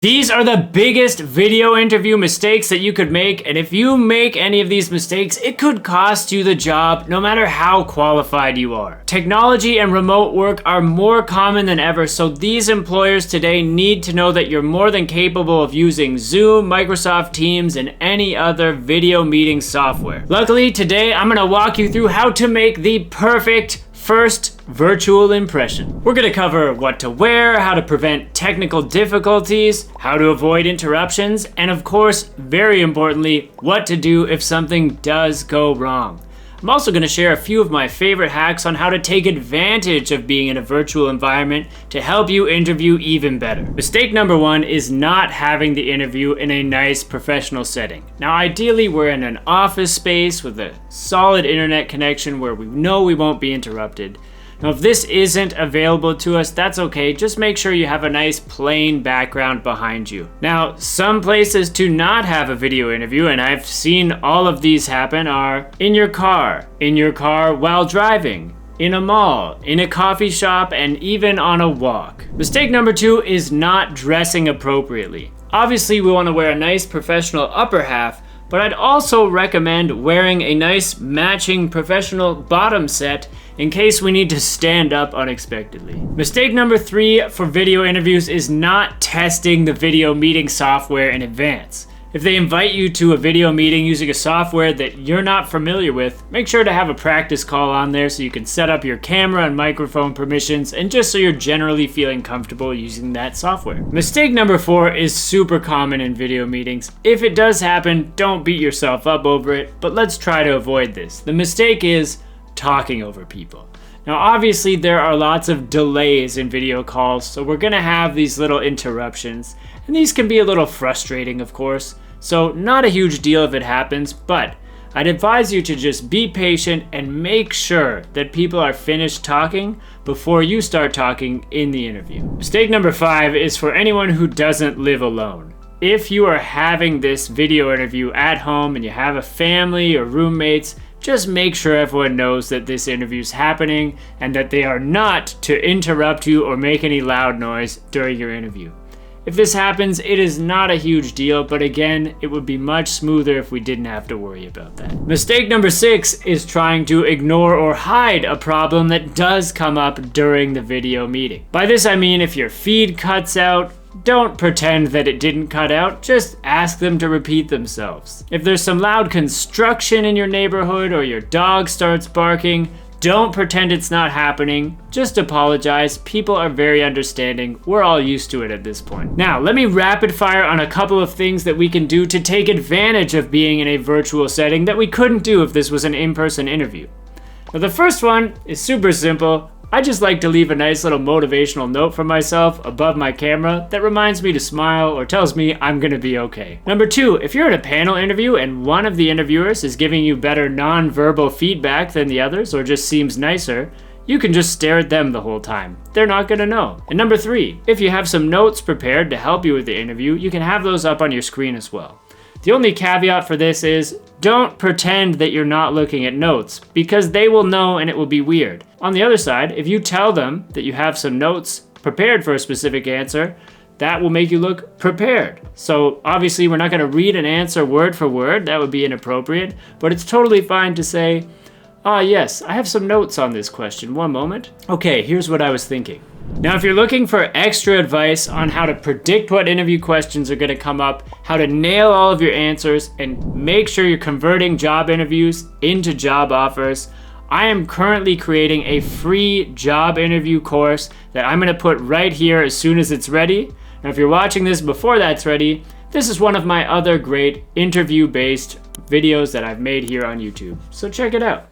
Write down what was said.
These are the biggest video interview mistakes that you could make, and if you make any of these mistakes, it could cost you the job no matter how qualified you are. Technology and remote work are more common than ever, so these employers today need to know that you're more than capable of using Zoom, Microsoft Teams, and any other video meeting software. Luckily, today I'm gonna walk you through how to make the perfect first virtual impression. We're gonna cover what to wear, how to prevent technical difficulties, how to avoid interruptions, and of course, very importantly, what to do if something does go wrong. I'm also gonna share a few of my favorite hacks on how to take advantage of being in a virtual environment to help you interview even better. Mistake number one is not having the interview in a nice professional setting. Now, ideally, we're in an office space with a solid internet connection where we know we won't be interrupted. Now, if this isn't available to us, that's okay. Just make sure you have a nice plain background behind you. Now, some places to not have a video interview, and I've seen all of these happen, are in your car while driving, in a mall, in a coffee shop, and even on a walk. Mistake number two is not dressing appropriately. Obviously, we want to wear a nice professional upper half, but I'd also recommend wearing a nice matching professional bottom set in case we need to stand up unexpectedly. Mistake number three for video interviews is not testing the video meeting software in advance. If they invite you to a video meeting using a software that you're not familiar with, make sure to have a practice call on there so you can set up your camera and microphone permissions, and just so you're generally feeling comfortable using that software. Mistake number four is super common in video meetings. If it does happen, don't beat yourself up over it, but let's try to avoid this. The mistake is talking over people. Now, obviously, there are lots of delays in video calls, so we're gonna have these little interruptions, and these can be a little frustrating, of course, so not a huge deal if it happens, but I'd advise you to just be patient and make sure that people are finished talking before you start talking in the interview. Mistake number five is for anyone who doesn't live alone. If you are having this video interview at home and you have a family or roommates, just make sure everyone knows that this interview is happening and that they are not to interrupt you or make any loud noise during your interview. If this happens, it is not a huge deal, but again, it would be much smoother if we didn't have to worry about that. Mistake number six is trying to ignore or hide a problem that does come up during the video meeting. By this I mean if your feed cuts out, don't pretend that it didn't cut out, just ask them to repeat themselves. If there's some loud construction in your neighborhood or your dog starts barking, don't pretend it's not happening, just apologize. People are very understanding. We're all used to it at this point. Now, let me rapid fire on a couple of things that we can do to take advantage of being in a virtual setting that we couldn't do if this was an in-person interview. Now, the first one is super simple. I just like to leave a nice little motivational note for myself above my camera that reminds me to smile or tells me I'm gonna be okay. Number two, if you're in a panel interview and one of the interviewers is giving you better non-verbal feedback than the others or just seems nicer, you can just stare at them the whole time. They're not gonna know. And number three, if you have some notes prepared to help you with the interview, you can have those up on your screen as well. The only caveat for this is don't pretend that you're not looking at notes, because they will know and it will be weird. On the other side, if you tell them that you have some notes prepared for a specific answer, that will make you look prepared. So obviously we're not gonna read an answer word for word, that would be inappropriate, but it's totally fine to say, yes, I have some notes on this question, one moment. Okay, here's what I was thinking. Now, if you're looking for extra advice on how to predict what interview questions are gonna come up, how to nail all of your answers, and make sure you're converting job interviews into job offers, I am currently creating a free job interview course that I'm gonna put right here as soon as it's ready. Now, if you're watching this before that's ready, this is one of my other great interview-based videos that I've made here on YouTube, so check it out.